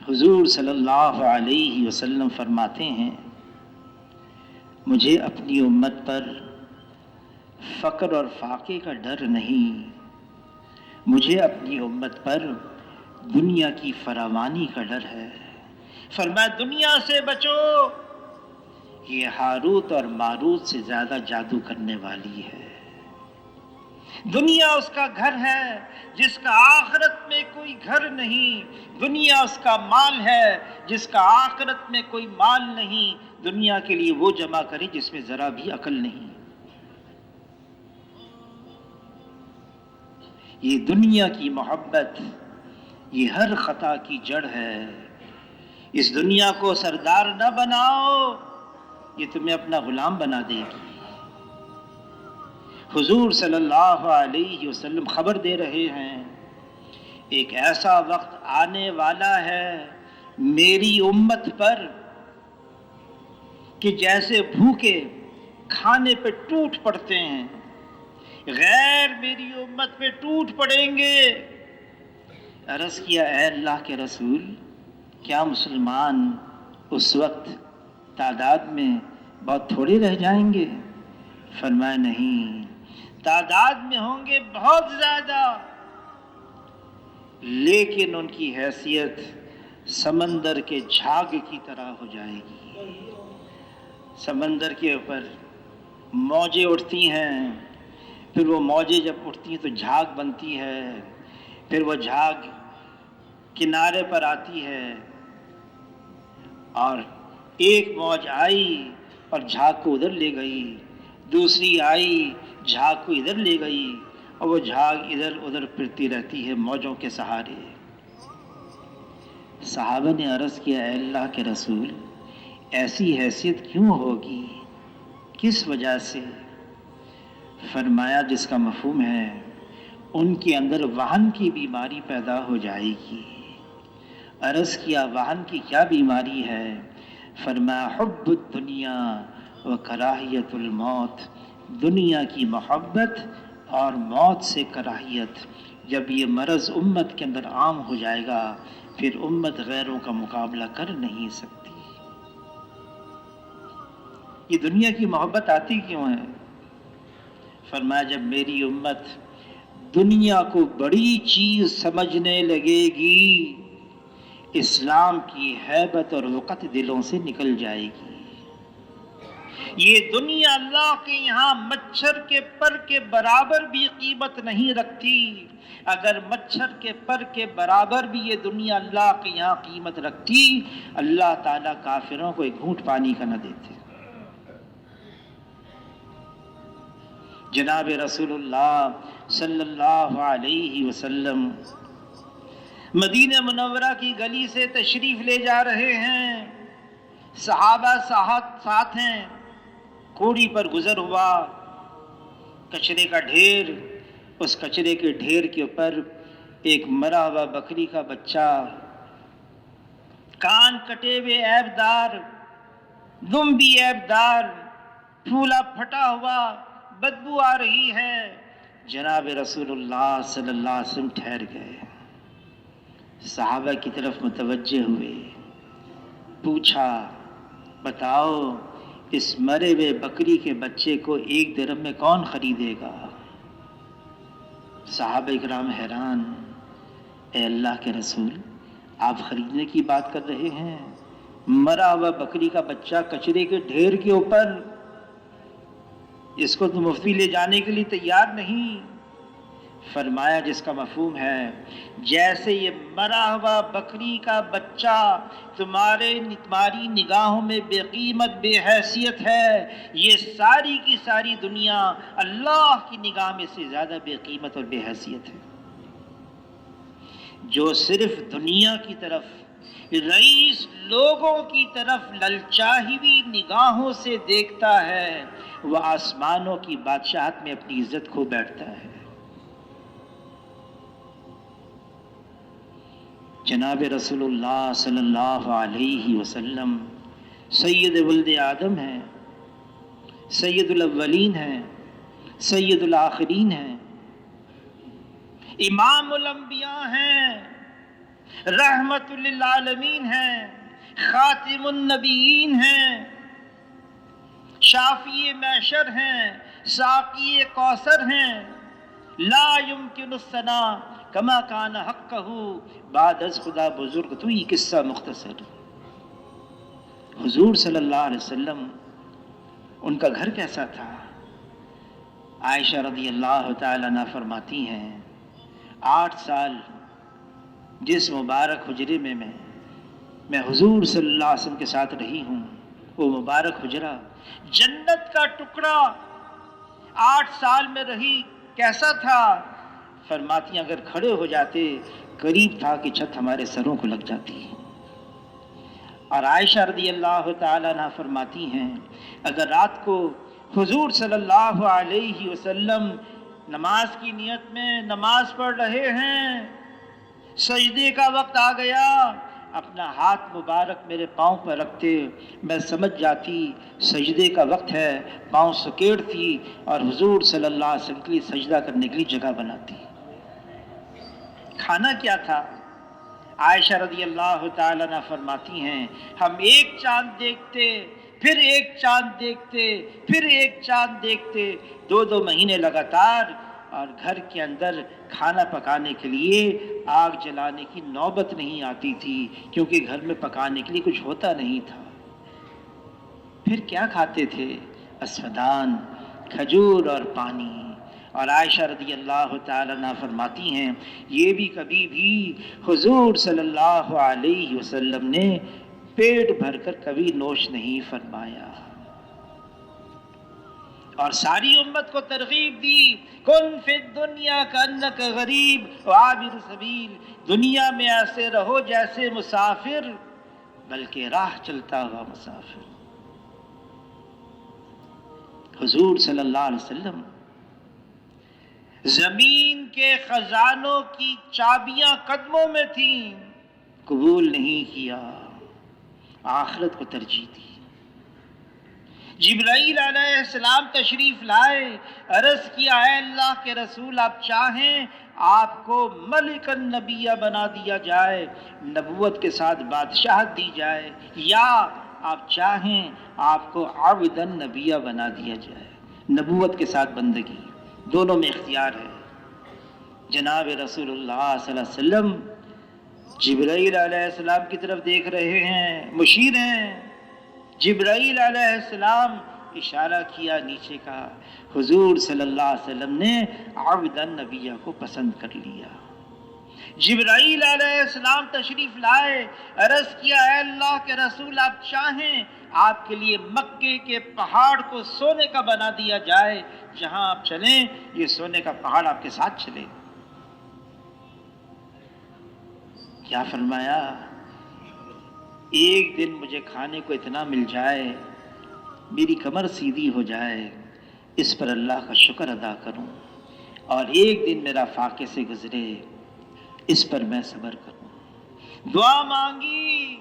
حضور صلی اللہ علیہ وسلم فرماتے ہیں، مجھے اپنی امت پر فقر اور فاقے کا ڈر نہیں، مجھے اپنی امت پر دنیا کی فراوانی کا ڈر ہے۔ فرمایا دنیا سے بچو، یہ ہاروت اور ماروت سے زیادہ جادو کرنے والی ہے۔ دنیا اس کا گھر ہے جس کا آخرت میں کوئی گھر نہیں، دنیا اس کا مال ہے جس کا آخرت میں کوئی مال نہیں۔ دنیا کے لیے وہ جمع کرے جس میں ذرا بھی عقل نہیں۔ یہ دنیا کی محبت، یہ ہر خطا کی جڑ ہے۔ اس دنیا کو سردار نہ بناؤ، یہ تمہیں اپنا غلام بنا دے گی۔ حضور صلی اللہ علیہ وسلم خبر دے رہے ہیں، ایک ایسا وقت آنے والا ہے میری امت پر کہ جیسے بھوکے کھانے پہ ٹوٹ پڑتے ہیں، غیر میری امت پہ ٹوٹ پڑیں گے۔ عرض کیا اے اللہ کے رسول، کیا مسلمان اس وقت تعداد میں بہت تھوڑے رہ جائیں گے؟ فرمایا نہیں، تعداد میں ہوں گے بہت زیادہ، لیکن ان کی حیثیت سمندر کے جھاگ کی طرح ہو جائے گی۔ سمندر کے اوپر موجیں اٹھتی ہیں، پھر وہ موجیں جب اٹھتی ہیں تو جھاگ بنتی ہے، پھر وہ جھاگ کنارے پر آتی ہے اور ایک موج آئی اور جھاگ کو ادھر لے گئی، دوسری آئی جھاگ کو ادھر لے گئی، اور وہ جھاگ ادھر ادھر پھرتی رہتی ہے موجوں کے سہارے۔ صحابہ نے عرض کیا اے اللہ کے رسول، ایسی حیثیت کیوں ہوگی، کس وجہ سے؟ فرمایا جس کا مفہوم ہے ان کے اندر وہن کی بیماری پیدا ہو جائے گی۔ عرض کیا وہن کی کیا بیماری ہے؟ فرمایا حب الدنیا و کراہیت الموت، دنیا کی محبت اور موت سے کراہیت۔ جب یہ مرض امت کے اندر عام ہو جائے گا، پھر امت غیروں کا مقابلہ کر نہیں سکتی۔ یہ دنیا کی محبت آتی کیوں ہے؟ فرمایا جب میری امت دنیا کو بڑی چیز سمجھنے لگے گی، اسلام کی ہیبت اور وقت دلوں سے نکل جائے گی۔ یہ دنیا اللہ کے یہاں مچھر کے پر کے برابر بھی قیمت نہیں رکھتی۔ اگر مچھر کے پر کے برابر بھی یہ دنیا اللہ کے یہاں قیمت رکھتی، اللہ تعالیٰ کافروں کو ایک گھونٹ پانی کا نہ دیتے۔ جناب رسول اللہ صلی اللہ علیہ وسلم مدینہ منورہ کی گلی سے تشریف لے جا رہے ہیں، صحابہ ساتھ ہیں، کوڑی پر گزر ہوا کچرے کا ڈھیر، اس کچرے کے ڈھیر کے اوپر ایک مرا ہوا بکری کا بچہ، کان کٹے ہوئے عیب دار، دم بھی عیب دار، پھولا پھٹا ہوا، بدبو آ رہی ہے۔ جناب رسول اللہ صلی اللہ علیہ وسلم ٹھہر گئے، صحابہ کی طرف متوجہ ہوئے، پوچھا بتاؤ اس مرے ہوئے بکری کے بچے کو 1 درہم میں کون خریدے گا؟ صحابہ اکرام حیران، اے اللہ کے رسول آپ خریدنے کی بات کر رہے ہیں؟ مرا ہوا بکری کا بچہ کچرے کے ڈھیر کے اوپر، اس کو تو مفتی لے جانے کے لیے تیار نہیں۔ فرمایا جس کا مفہوم ہے جیسے یہ مرا ہوا بکری کا بچہ تمہاری نگاہوں میں بے قیمت بے حیثیت ہے، یہ ساری کی ساری دنیا اللہ کی نگاہ میں سے زیادہ بے قیمت اور بے حیثیت ہے۔ جو صرف دنیا کی طرف، رئیس لوگوں کی طرف للچائی ہوئی نگاہوں سے دیکھتا ہے، وہ آسمانوں کی بادشاہت میں اپنی عزت کھو بیٹھتا ہے۔ جناب رسول اللہ صلی اللہ علیہ وسلم سید ولد آدم ہیں، سید الاولین ہیں، سید الآخرین ہیں، امام الانبیاء ہیں، رحمت للعالمین ہیں، خاتم النبیین ہیں، شافی محشر ہیں، ساقی کوثر ہیں، لا یمکن الثنا کما کان حقہ، بعد از خدا بزرگ تو یہ قصہ مختصر۔ حضور صلی اللہ علیہ وسلم ان کا گھر کیسا تھا؟ عائشہ رضی اللہ تعالیٰ عنہ فرماتی ہیں 8 سال جس مبارک حجرے میں میں حضور صلی اللہ علیہ وسلم کے ساتھ رہی ہوں، وہ مبارک حجرہ جنت کا ٹکڑا 8 سال میں رہی، کیسا تھا؟ فرماتی ہیں اگر کھڑے ہو جاتے قریب تھا کہ چھت ہمارے سروں کو لگ جاتی۔ اور عائشہ رضی اللہ تعالیٰ عنہ فرماتی ہیں اگر رات کو حضور صلی اللہ علیہ وسلم نماز کی نیت میں نماز پڑھ رہے ہیں، سجدے کا وقت آ گیا، اپنا ہاتھ مبارک میرے پاؤں پر رکھتے، میں سمجھ جاتی سجدے کا وقت ہے، پاؤں سکیڑتی اور حضور صلی اللہ علیہ وسلم کے لیے سجدہ کرنے کے لیے جگہ بناتی۔ کھانا کیا تھا؟ عائشہ رضی اللہ تعالیٰ عنہ فرماتی ہیں ہم ایک چاند دیکھتے، پھر ایک چاند دیکھتے، پھر ایک چاند دیکھتے، 2 مہینے لگاتار، اور گھر کے اندر کھانا پکانے کے لیے آگ جلانے کی نوبت نہیں آتی تھی، کیونکہ گھر میں پکانے کے لیے کچھ ہوتا نہیں تھا۔ پھر کیا کھاتے تھے؟ اسودان، کھجور اور پانی۔ اور عائشہ رضی اللہ تعالیٰ عنہ فرماتی ہیں یہ بھی کبھی بھی حضور صلی اللہ علیہ وسلم نے پیٹ بھر کر کبھی نوش نہیں فرمایا، اور ساری امت کو ترغیب دی کن فی الدنیا کانک غریب وعابر سبیل، دنیا میں ایسے رہو جیسے مسافر، بلکہ راہ چلتا ہوا مسافر۔ حضور صلی اللہ علیہ وسلم زمین کے خزانوں کی چابیاں قدموں میں تھیں، قبول نہیں کیا، آخرت کو ترجیح دی۔ جبرائیل علیہ السلام تشریف لائے، عرض کیا اے اللہ کے رسول آپ چاہیں آپ کو ملک النبیہ بنا دیا جائے، نبوت کے ساتھ بادشاہت دی جائے، یا آپ چاہیں آپ کو عبد النبیہ بنا دیا جائے، نبوت کے ساتھ بندگی، دونوں میں اختیار ہے۔ جناب رسول اللہ صلی اللہ علیہ وسلم جبرائیل علیہ السلام کی طرف دیکھ رہے ہیں، مشیر ہیں، جبرائیل علیہ السلام اشارہ کیا نیچے کا، حضور صلی اللہ علیہ وسلم نے عبد النبیہ کو پسند کر لیا۔ جبرائیل علیہ السلام تشریف لائے، عرض کیا اے اللہ کے رسول آپ چاہیں آپ کے لیے مکے کے پہاڑ کو سونے کا بنا دیا جائے، جہاں آپ چلیں یہ سونے کا پہاڑ آپ کے ساتھ چلے۔ کیا فرمایا؟ ایک دن مجھے کھانے کو اتنا مل جائے، میری کمر سیدھی ہو جائے، اس پر اللہ کا شکر ادا کروں، اور ایک دن میرا فاقے سے گزرے، اس پر میں صبر کروں۔ دعا مانگی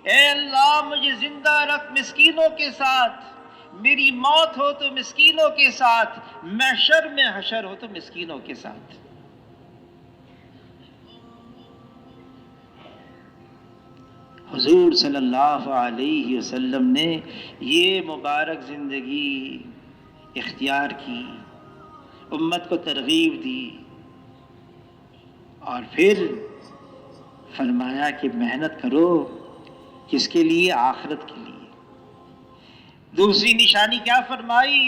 اے اللہ مجھے زندہ رکھ مسکینوں کے ساتھ، میری موت ہو تو مسکینوں کے ساتھ، محشر میں حشر ہو تو مسکینوں کے ساتھ۔ حضور صلی اللہ علیہ وسلم نے یہ مبارک زندگی اختیار کی، امت کو ترغیب دی، اور پھر فرمایا کہ محنت کرو، کس کے لیے؟ آخرت کے لیے۔ دوسری نشانی کیا فرمائی؟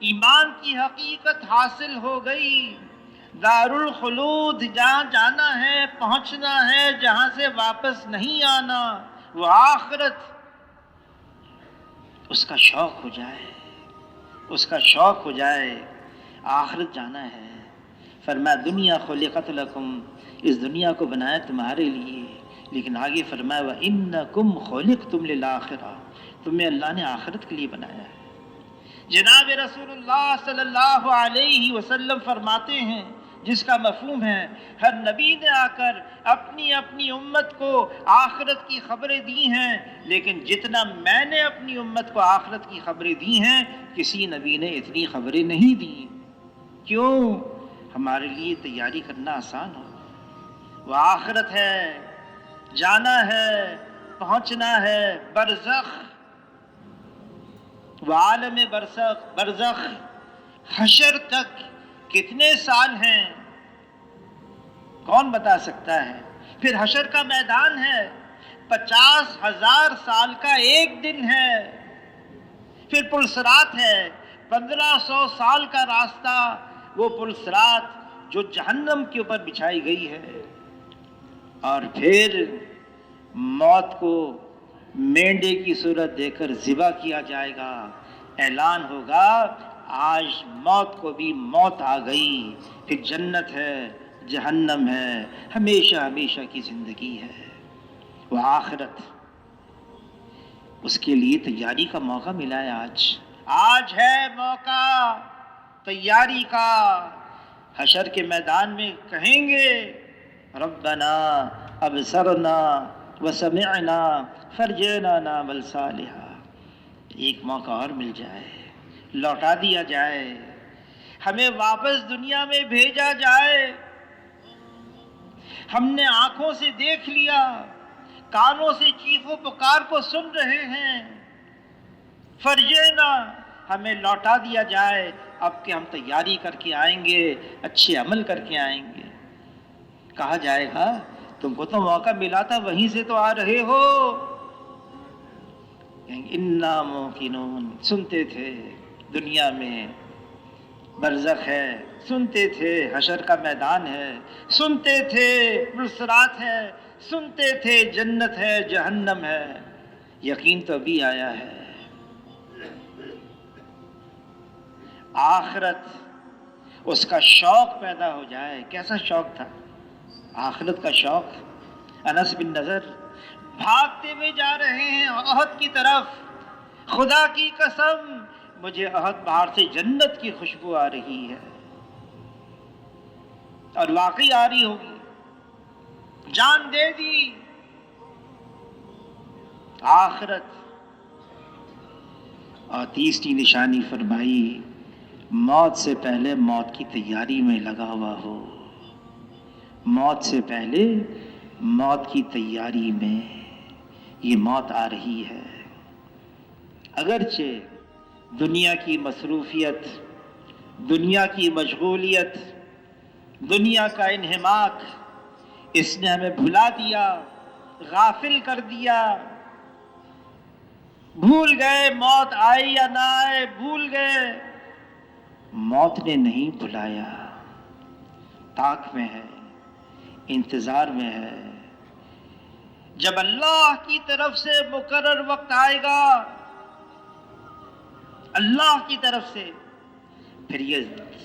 ایمان کی حقیقت حاصل ہو گئی، دار الخلود، جہاں جانا ہے پہنچنا ہے، جہاں سے واپس نہیں آنا، وہ آخرت، اس کا شوق ہو جائے، اس کا شوق ہو جائے، آخرت جانا ہے۔ فرمایا دنیا خلقت لکم، اس دنیا کو بنایا تمہارے لیے، لیکن آگے فرمایا وَإِنَّكُمْ خُلِقْتُمْ لِلْآخِرَةِ، تمہیں اللہ نے آخرت کے لیے بنایا ہے۔ جناب رسول اللہ صلی اللہ علیہ وسلم فرماتے ہیں، جس کا مفہوم ہے ہر نبی نے آ کر اپنی اپنی امت کو آخرت کی خبریں دی ہیں، لیکن جتنا میں نے اپنی امت کو آخرت کی خبریں دی ہیں کسی نبی نے اتنی خبریں نہیں دی۔ کیوں؟ ہمارے لیے تیاری کرنا آسان ہو۔ وہ آخرت ہے، جانا ہے، پہنچنا ہے برزخ، وعالم برزخ حشر تک کتنے سال ہیں کون بتا سکتا ہے؟ پھر حشر کا میدان ہے، 50,000 سال کا ایک دن ہے، پھر پلسرات ہے، 1500 سال کا راستہ، وہ پلسرات جو جہنم کے اوپر بچھائی گئی ہے، اور پھر موت کو مینڈے کی صورت دے کر ذبح کیا جائے گا، اعلان ہوگا آج موت کو بھی موت آ گئی، پھر جنت ہے، جہنم ہے، ہمیشہ ہمیشہ کی زندگی ہے، وہ آخرت، اس کے لیے تیاری کا موقع ملا ہے۔ آج ہے موقع تیاری کا۔ حشر کے میدان میں کہیں گے ربنا ابصرنا وسمعنا فرجعنا نعمل صالحا، ایک موقع اور مل جائے، لوٹا دیا جائے، ہمیں واپس دنیا میں بھیجا جائے۔ ہم نے آنکھوں سے دیکھ لیا، کانوں سے چیخ و پکار کو سن رہے ہیں، فرجعنا، ہمیں لوٹا دیا جائے، اب کہ ہم تیاری کر کے آئیں گے، اچھے عمل کر کے آئیں گے۔ کہا جائے گا تم کو تو موقع ملا تھا، وہیں سے تو آ رہے ہو۔ انا موقنون، سنتے تھے دنیا میں برزخ ہے، سنتے تھے حشر کا میدان ہے، سنتے تھے پلسرات ہے، سنتے تھے جنت ہے، جہنم ہے، یقین تو ابھی آیا ہے۔ آخرت، اس کا شوق پیدا ہو جائے۔ کیسا شوق تھا آخرت کا شوق؟ انس بن نضر بھاگتے ہوئے جا رہے ہیں احد کی طرف، خدا کی قسم مجھے احد پہاڑ سے جنت کی خوشبو آ رہی ہے، اور واقعی آ رہی ہوگی، جان دے دی۔ آخرت، اور تیسری نشانی فرمائی موت سے پہلے موت کی تیاری میں لگا ہوا ہو، موت سے پہلے موت کی تیاری میں، یہ موت آ رہی ہے۔ اگرچہ دنیا کی مصروفیت، دنیا کی مشغولیت، دنیا کا انہماک، اس نے ہمیں بھلا دیا، غافل کر دیا، بھول گئے موت آئے یا نہ آئے، بھول گئے۔ موت نے نہیں بھلایا، طاق میں ہے، انتظار میں ہے۔ جب اللہ کی طرف سے مقرر وقت آئے گا، اللہ کی طرف سے، پھر یہ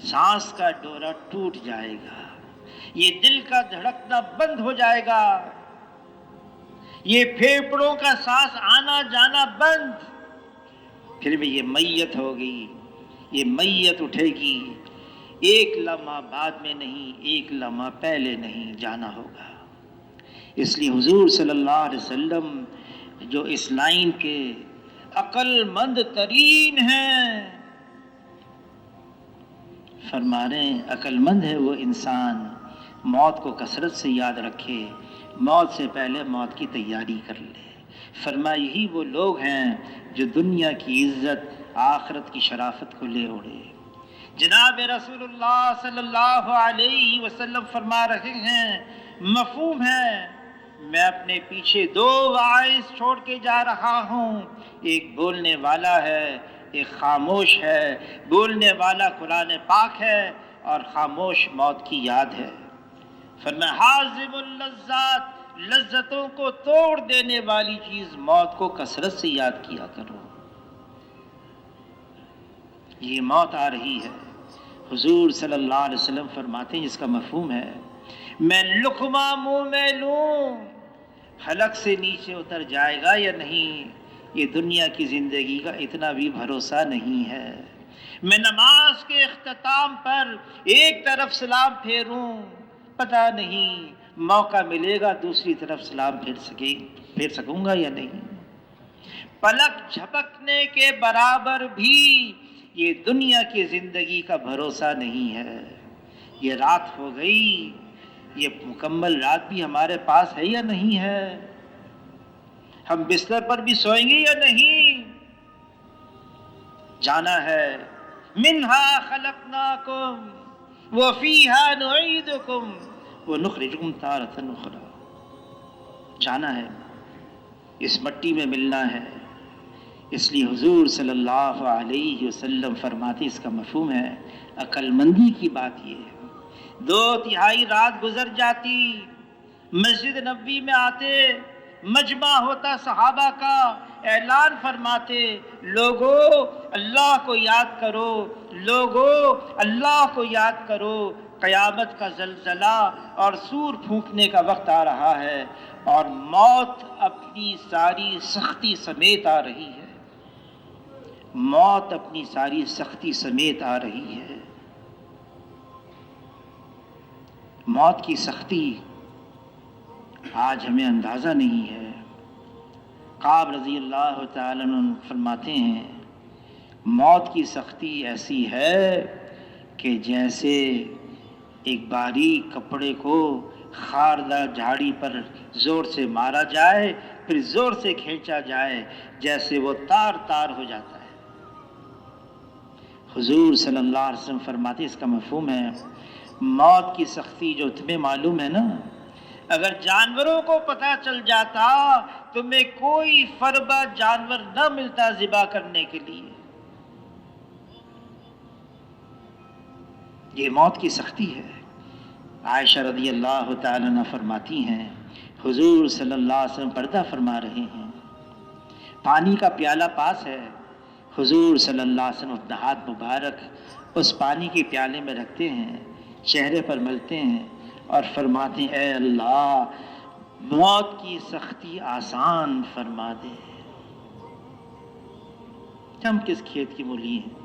سانس کا ڈورا ٹوٹ جائے گا، یہ دل کا دھڑکنا بند ہو جائے گا، یہ پھیپھڑوں کا سانس آنا جانا بند، پھر بھی یہ میت ہوگی، یہ میت اٹھے گی، ایک لمحہ بعد میں نہیں، ایک لمحہ پہلے نہیں جانا ہوگا۔ اس لیے حضور صلی اللہ علیہ وسلم جو اس لائن کے عقل مند ترین ہیں، فرما رہے ہیں عقل مند ہے وہ انسان موت کو کثرت سے یاد رکھے، موت سے پہلے موت کی تیاری کر لے۔ فرما یہی وہ لوگ ہیں جو دنیا کی عزت، آخرت کی شرافت کو لے اڑے۔ جناب رسول اللہ صلی اللہ علیہ وسلم فرما رہے ہیں، مفہوم ہے، میں اپنے پیچھے دو واعظ چھوڑ کے جا رہا ہوں، ایک بولنے والا ہے، ایک خاموش ہے۔ بولنے والا قرآن پاک ہے اور خاموش موت کی یاد ہے۔ فرمایا حازم اللذات، لذتوں کو توڑ دینے والی چیز موت کو کثرت سے یاد کیا کرو۔ یہ موت آ رہی ہے، حضور صلی اللہ علیہ وسلم فرماتے ہیں، جس کا مفہوم ہے میں لقمہ منہ میں لوں، حلق سے نیچے اتر جائے گا یا نہیں، یہ دنیا کی زندگی کا اتنا بھی بھروسہ نہیں ہے۔ میں نماز کے اختتام پر ایک طرف سلام پھیروں، پتہ نہیں موقع ملے گا دوسری طرف سلام پھیر سکوں گا یا نہیں۔ پلک جھپکنے کے برابر بھی یہ دنیا کی زندگی کا بھروسہ نہیں ہے۔ یہ رات ہو گئی، یہ مکمل رات بھی ہمارے پاس ہے یا نہیں ہے؟ ہم بستر پر بھی سوئیں گے یا نہیں؟ جانا ہے منہا خلقناکم وفیہا نعیدکم ونخرجکم تارۃ اخری. جانا ہے، اس مٹی میں ملنا ہے. اس لیے حضور صلی اللہ علیہ وسلم فرماتے، اس کا مفہوم ہے عقل مندی کی بات یہ ہے. 2/3 رات گزر جاتی، مسجد نبوی میں آتے، مجمع ہوتا صحابہ کا، اعلان فرماتے، لوگو اللہ کو یاد کرو، لوگو اللہ کو یاد کرو، قیامت کا زلزلہ اور سور پھونکنے کا وقت آ رہا ہے اور موت اپنی ساری سختی سمیت آ رہی ہے. موت اپنی ساری سختی سمیت آ رہی ہے. موت کی سختی آج ہمیں اندازہ نہیں ہے. کعب رضی اللہ تعالیٰ عنہ فرماتے ہیں موت کی سختی ایسی ہے کہ جیسے ایک باریک کپڑے کو خاردار جھاڑی پر زور سے مارا جائے پھر زور سے کھینچا جائے، جیسے وہ تار تار ہو جاتا ہے. حضور صلی اللہ علیہ وسلم فرماتے اس کا مفہوم ہے موت کی سختی جو تمہیں معلوم ہے نا، اگر جانوروں کو پتہ چل جاتا تمہیں کوئی فربہ جانور نہ ملتا ذبح کرنے کے لیے. یہ موت کی سختی ہے. عائشہ رضی اللہ تعالیٰ عنہ فرماتی ہیں حضور صلی اللہ علیہ وسلم پردہ فرما رہے ہیں، پانی کا پیالہ پاس ہے، حضور صلی اللہ علیہ وسلم اپنا ہاتھ مبارک اس پانی کے پیالے میں رکھتے ہیں، چہرے پر ملتے ہیں اور فرماتے ہیں اے اللہ موت کی سختی آسان فرما دے. ہم کس کھیت کی مولی ہیں،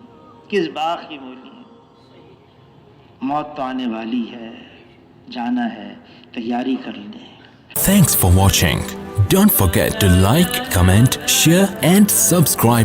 کس باغ کی مولی ہیں؟ موت تو آنے والی ہے، جانا ہے، تیاری کر لیں. Thanks for watching. Don't forget to like, comment, share and subscribe.